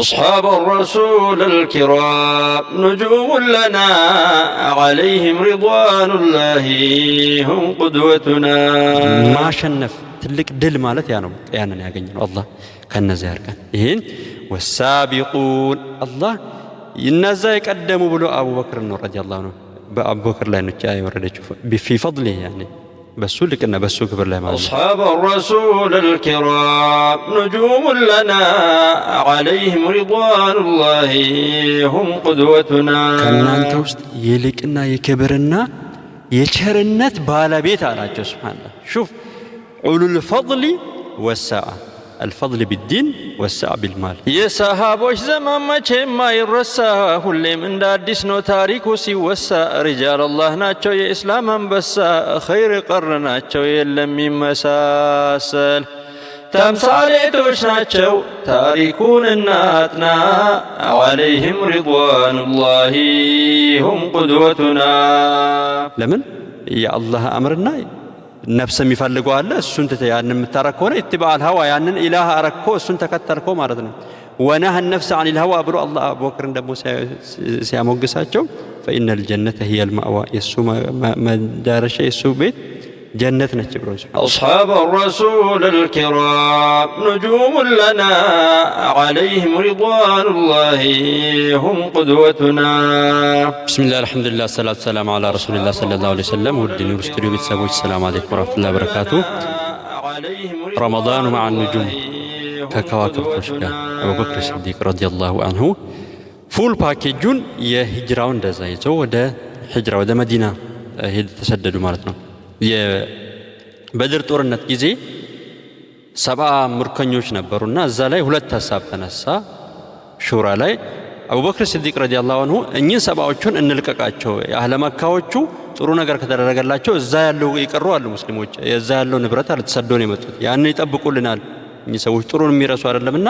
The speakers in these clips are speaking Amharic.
أصحاب الرسول الكرام نجوم لنا عليهم رضوان الله هم قدوتنا. ما شنف تلك دل مالت يعني ياغني الله كان زيركن ይሄን والسابقون الله ينزا يقدموا بلو ابو بكر رضي الله عنه በአቡ በክር ላይ ነው የወረደችው في فضله يعني በሱ ልቅና በሱ ክብር ላይ ማለት أصحاب الرسول الكرام نجوم لنا عليهم رضوان الله هم قدوتنا. ከናንተ ውስጥ የልቅና የክብርና የቸርነት ባለቤት አላቸው ሱብሃንአላህ شوف علو الفضل والسعة الفضل بالدين والسعة بالمال. يا صحابوش زمان ما ما يرسى ሁሌም እንደ አዲስ ነው ታሪኩ ሲወሳ رجال الله ናቸው የእስላም አንበሳ خير ቀርናቸው የለም ይመሳሰል ተምሳሌቶች ናቸው ታሪኩን እናጥና عليهم رضوان الله هم قدوتنا. ለምን የአላህ አምርና ነፍስ የሚፈልገው አለ እሱን ያንን የምታረክ ሆነ اتباع الهوى ያንን ኢላህ አረኮ እሱን ተከተልኮ ማለት ነው። ونهى النفس عن الهوى ብሎ አላህ አቡበክርን ደግሞ ሲያሞግሳቸው فإن الجنة هي المأوى የሱ መዳረሻ የሱ ቤት ጀነት ነች ብሎ أصحاب الرسول الكرام نجوم لنا عليهم رضوان الله هم قدوتنا. بسم الله الحمد لله الصلاة والسلام على رسول الله صلى الله عليه وسلم. ودي نور ستوديو ቤተሰቦች السلام عليكم ورحمة الله وبركاته. رمضان مع النجوم ከከዋክብቶች ጋር አቡበክር ሲዲቅ رضي الله عنه ፉል ፓኬጁን የሂጅራውን እንደዛ ይዘው ወደ ሂጅራ ወደ መዲና ተሰደዱ ማለት ነው። የበድር ጦርነት ጊዜ 70 ምርኮኞች ነበሩና እዛ ላይ ሁለት ሐሳብ ተነሳ ሹራ ላይ አቡበክር ሲዲቅ ረዲየላሁ ዐንሁ እኚህ 70ዎቹን እንልቀቃቸው የአህለ መካዎቹ ጥሩ ነገር ከተደረገላቸው እዛ ያለው ይቀሩ አሉ ሙስሊሞች እዛ ያለው ንብረት አልተሰዶ ነው የመጡት ያን ይጠብቁልናል እኚህ ሰዎች ጥሩን የሚረሱ አይደለምና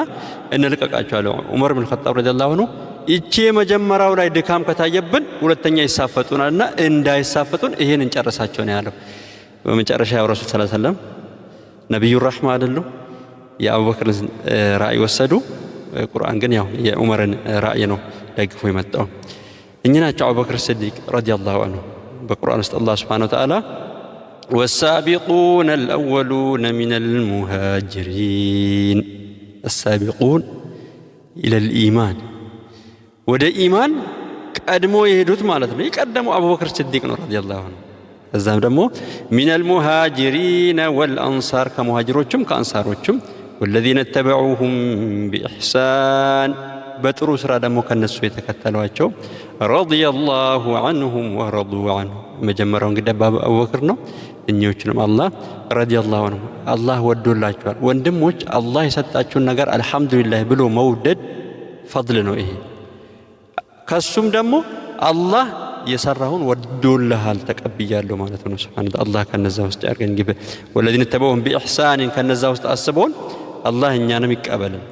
እንልቀቃቸው አለ ዑመር ኢብኑ ኸጣብ ረዲየላሁ ዐንሁ እቺ መጀመሪያው ላይ ድካም ከታየብን ሁለተኛ ይሳፈጡናልና እንዳይሳፈጡን ይሄን እንጨርሳቸው ነው ያለው። በመጨረሻ ያው ረሱል ሰለላሁ ዐለይሂ ወሰለም ነብዩ ረህማ አይደሉ የአቡበክር ራእይ ወሰዱ። ቁርአን ግን ያው የዑመርን ራእይ ነው ደግፎ የመጣው። እኚህ ናቸው አቡበክር ሲዲቅ ረዲየላሁ ዐንሁ በቁርአን ውስጥ አላህ ሱብሓነሁ ወተዓላ والسابقون الأولون من المهاجرين السابقون إلى الإيمان ወደ ኢማን ቀድሞ የሄዱት ማለት ነው የቀደሙ አቡበክር ሲዲቅ ነው ረዲየላሁ ዐንሁ እዛም ደግሞ من المهاجرين والأنصار ከሙሃጅሮችም ከአንሳሮችም والذين اتبعوهم بإحسان በጥሩ ስራ ደግሞ ከነሱ የተከተሏቸው رضي الله عنهم ورضوا عنه መጀመሪያው እንግዲህ አቡበክር ነው እኞችንም አላህ ረዲየላሁ ዐንሁ አላህ ወዶላቸዋል። ወንድሞች አላህ የሰጣችሁን ነገር አልহামዱሊላህ ብሎ መውደድ ፈድል ነው ይሄ ከሱም ደግሞ አላህ የሰራውን ወዶልሃል ተቀብያለሁ ማለት ነው ሱብሃንአላህ አላህ ከነዛ ውስጥ ያርገን ግበ ወለዲን ተበውም بإحسان ከነዛ ውስጥ አስበውን አላህ እኛንም ይቀበልን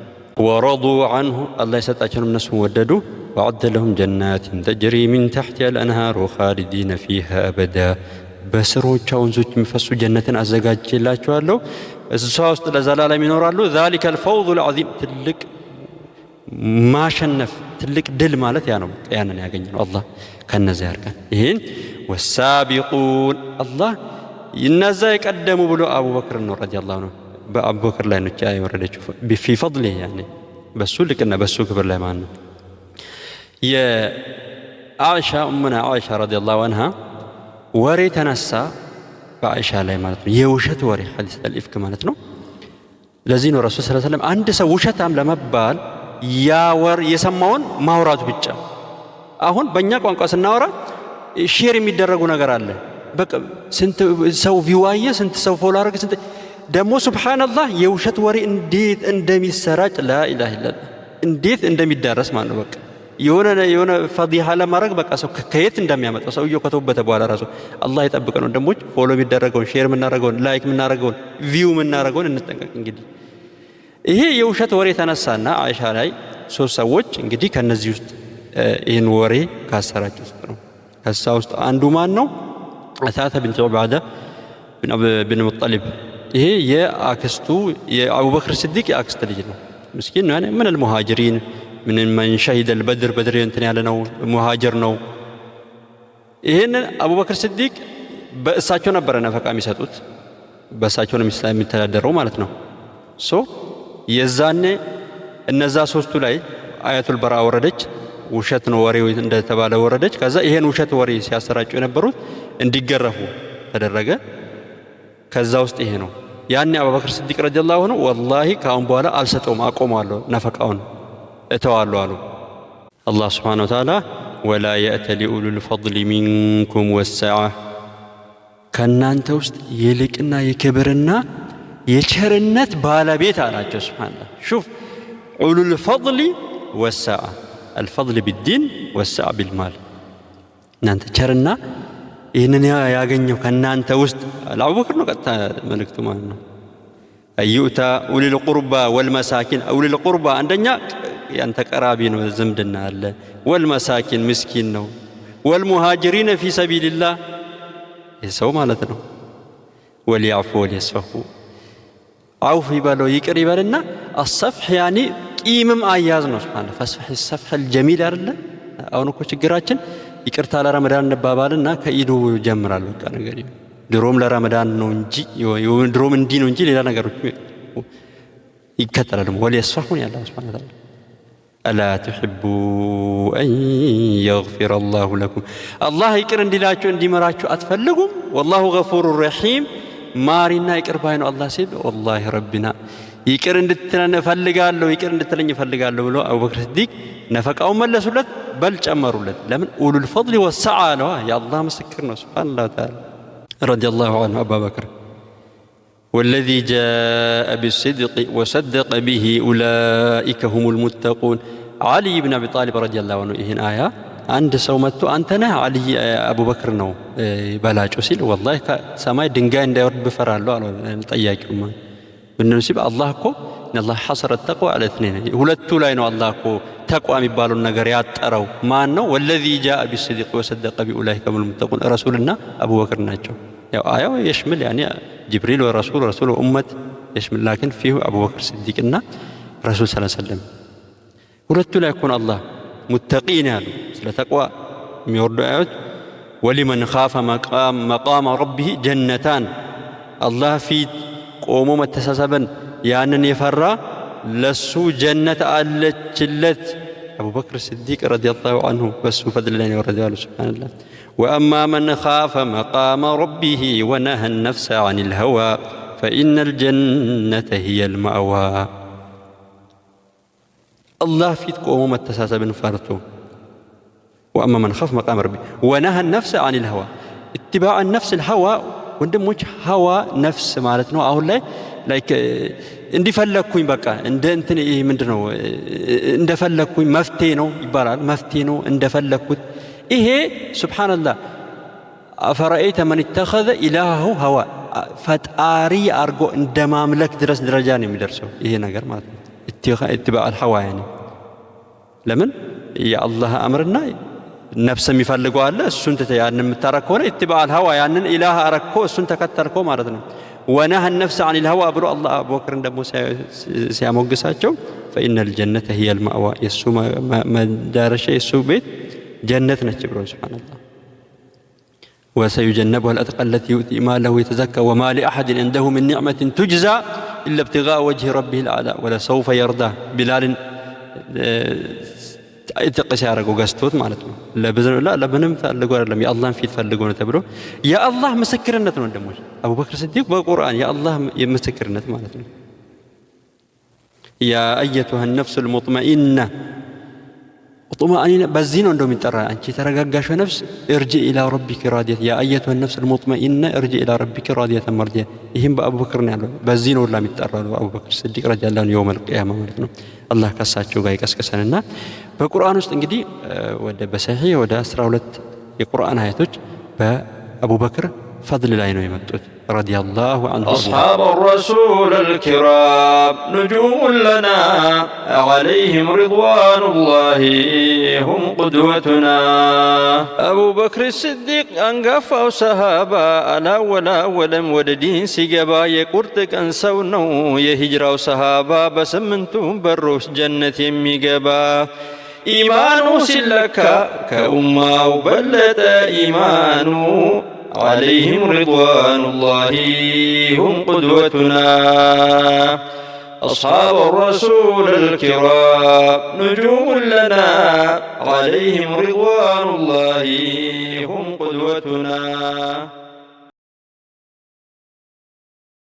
ወረዱ عنه አላህ የሰጣቸውን እነሱ ወደዱ وعد لهم جنات تجري من تحتها الأنهار خالدين فيها أبدا በስሮቿ ወንዞች የሚፈሱ ጀነትን አዘጋጅላቸዋለሁ እሷ ውስጥ ለዘላለም ይኖራሉ ذلك الفوز العظيم ትልቅ ማሸነፍ ትልቅ ድል ማለት ያ ነው ያንን ያገኘው አላህ ከነዛ ያርቀን ይሄን والسابقون الله ይነዛ የቀደሙ ብሎ አቡበክር ነው ረዲየላሁ ዐንሁ በአቡበክር ላይ ነው የወረደችው في فضله يعني በሱ ልቅና በሱ ክብር ላይ ማለት ነው። የአኢሻ ኡሙና አኢሻ ረዲየላሁ ዐንሃ ወሬ ተነሳ በአኢሻ ላይ ማለት ነው የውሸት ወሬ ሐዲስ አልኢፍክ ማለት ነው። ለዚህ ነው ረሱል ሰለላሁ ዐለይሂ ወሰለም አንድ ሰው ውሸታም ለመባል ያወር የሰማውን ማውራቱ ብቻ አሁን በእኛ ቋንቋ ስናወራ ሼር የሚደረጉ ነገር አለ በቃ ስንት ሰው ቪዋየ ስንት ሰው ፎሎ አረገ ስንት ደግሞ ሱብሃንአላህ የውሸት ወሬ እንዴት እንደሚሰራጭ ላኢላሃ ኢላላህ እንዴት እንደሚዳረስ ማለት ነው በቃ የሆነ ፈዲሃ ለማድረግ በቃ ሰው ከየት እንደሚያመጣው ሰውየው ከተውበተ በኋላ ራሱ አላህ ይጠብቀን ወንድሞች ፎሎ የሚደረገውን ሼር የምናደርገውን ላይክ የምናደርገውን ቪው የምናደርገውን እንጠንቀቅ እንግዲህ ይሄ የውሸት ወሬ ተነሳና አይሻ ላይ ሶስት ሰዎች እንግዲህ ከነዚህ ውስጥ ይሄን ወሬ ካሰራጭ ውስጥ ነው ከዛ ውስጥ አንዱ ማን ነው አታተ ቢንት ዑባዳ ቢን ሙጠሊብ ይሄ የአክስቱ የአቡበክር ሲዲቅ የአክስት ልጅ ነው ምስኪን ነው ምን المهاجرين من شهد البدر بدر እንትን ያለ ነው ሙሃጅር ነው ይሄንን አቡበክር ሲዲቅ በእሳቸው ነበር ነፈቃ የሚሰጡት በእሳቸው ነው የሚተዳደረው ማለት ነው የዛኔ እነዛ ሶስቱ ላይ አያቱል በራ ወረደች ውሸት ነው ወሬው እንደተባለ ወረደች ከዛ ይሄን ውሸት ወሬ ሲያሰራጩ የነበሩት እንዲገረፉ ተደረገ ከዛ ውስጥ ይሄ ነው ያኔ አቡበክር ሲዲቅ ረዲየላሁ ዐንሁ ወላሂ ካሁን በኋላ አልሰጠውም አቆማለሁ ነፈቃውን እተዋለሁ አሉ አላህ Subhanahu Wa Ta'ala ولا يأتل أولو الفضل منكم والسعة ከናንተ ውስጥ የልቅና የክብርና የቸርነት ባለቤት አላቸው ሱብሃንአላህ شوف أولو الفضل والسعة الفضل بالدين والسعة بالمال እናንተ ቸርና ይሄንን ያገኘው ከናንተ ውስጥ አቡበክር ነው ቀጥታ መልእክቱ ማለት ነው አዩታ أولي القربى والمساكين أولي القربى አንደኛ ያንተ ቀራቢ ነው ዝምድና አለ والمساكين مسكين ነው والمهاجرين في سبيل الله ይሰው ማለት ነው وليعفوا وليصفحوا عوف ይበለው ይቅር ይበልና الصفح يعني ቂምም አያዝ ነው ሱብሃንአላህ فصفح الصفح الجميل አይደለ አሁን እኮ ችግራችን ይቅርታ ለረመዳን እንባባልና ከኢዱ ጀምራል በቃ ነገር ድሮም ለረመዳን ነው እንጂ ድሮም እንዲ ነው እንጂ ሌላ ነገሮች ይከተላል وليصفحوا ያለ ሱብሃንአላህ ألا تحبوا أن يغفر الله لكم الله يقر እንዲላችሁ እንዲመራችሁ አትፈልጉም والله غفور رحيم ማሪና ይቅር ባይ ነው አላህ ሲል والله ربنا ይቅር እንድትለን ፈልጋለሁ ይቅር እንድትለኝ ፈልጋለሁ ብሎ አቡበክር ሲዲቅ ነፈቃው መለሱለት በል ጨመሩለት ለምን أولو الفضل والسعة ነው ያ አላህ ምስክር ነው ሱብሃንአላህ ተዓላ رضي الله عنه أبا بكر والذي جاء بالصدق وصدق به أولئك هم المتقون علي بن أبي طالب رضي الله عنه إهن آية عند سومته أنتنا علي أبو بكر نو بلاج أسيل والله كسماء دنجان داود بفرالله على طياكم بالنسبة الله كو إن الله حصر التقوى على اثنين ولدت لينو الله كو تقوى مبالو النجاريات أروا ما أنه والذي جاء بالصدق وصدق بأولئك هم المتقون رسولنا أبو بكر ناجو يا آية يشمل يعني جبريل ورسول رسول أمة يشمل لكن فيه أبو بكر الصديق إن رسول صلى الله عليه وسلم ولدت لا يكون الله متقين سلا تقوى ميورد آيات ولمن خاف مقام ربه جنتان الله في قومه متساسبا يعني يفرى لسو جنة ألتشلت أبو بكر الصديق رضي الله عنه بس فضل الله ورضي الله سبحان الله وأما من خاف مقام ربه ونهى النفس عن الهوى فإن الجنة هي المأوى الله في قوم التساسب فرته وأما من خاف مقام ربه ونهى النفس عن الهوى اتباع النفس الهوى وندمج هوى نفس معناتنا أقول له لايك اندي فلكوኝ በቃ እንደ እንትን ይሄ ምንድነው እንደፈለኩኝ መፍቴ ነው ይባላል መፍቴ ነው እንደፈለኩት ይሄ ሱብሃንአላህ አፈራይተ ማን اتخذ ኢላሁ ሀዋ ፈጣሪ አርጎ እንደማምለክ ድረስ ደረጃ ነው የሚደርሰው ይሄ ነገር ማለት ነው اتباع الهوى يعني ለምን የአላህ አምርና ነፍስ የሚፈልገው አለ እሱን ተያንን የምታረክ ሆነ اتباع الهوى ያንን ኢላህ አረኮ እሱን ተከተልኮ ማለት ነው ونهى النفس عن الهوى أبرو الله أبو بكر دمو سياموغساتشو فإن الجنة هي المأوى يسو ما دار شيء يسو بيت جنة نجبرو سبحان الله وسيجنبها الأتقى التي يؤتي ماله ويتزكى وما لأحد عنده من نعمة تجزى إلا ابتغاء وجه ربه الأعلى ولسوف يرضى بلال اتقسارك وقستوت معناته لا بنم فالقوا لم يا الله في فالقوا تبرو يا الله مسكرنت ነው ደሞች አቡ በክር ሲዲቅ በቁርአን يا الله የመስክርነት ማለት ነው يا ايتها النفس المطمئنه طمأنينة بزين እንደው የሚጠራ አንቺ ተረጋጋሽ ነፍስ ارجع الى ربك راضيه يا ايتها النفس المطمئنه ارجع الى ربك راضيه مرضيه ይሄም በአቡ በክር ነው ያለው በዚህ ነው የሚጠራው አቡ በክር ሲዲቅ ረዲየላሁ ዐንሁ يوم القيامه ማለት ነው አላህ ከሳቸው ጋር ይቀስቀሰንና በቁርአን ውስጥ እንግዲህ ወደ በሰሂህ ወደ 12 የቁርአን አያቶች በአቡ በክር ፈድል ላይ ነው የመጡት። ረዲየላሁ ዐንሁ أصحاب الرسول الكرام نجوم لنا عليهم رضوان الله هم قدوتنا أبو بكر الصديق أنقفوا صحابة ألا ولم وددين سيقبا يقرتك أنسونو يهجروا صحابة بسمنتم بروس جنة يميقبا إيمانو سلكا كأمة وبلت إيمانو عليهم رضوان الله هم قدوتنا أصحاب الرسول الكرام نجوم لنا عليهم رضوان الله هم قدوتنا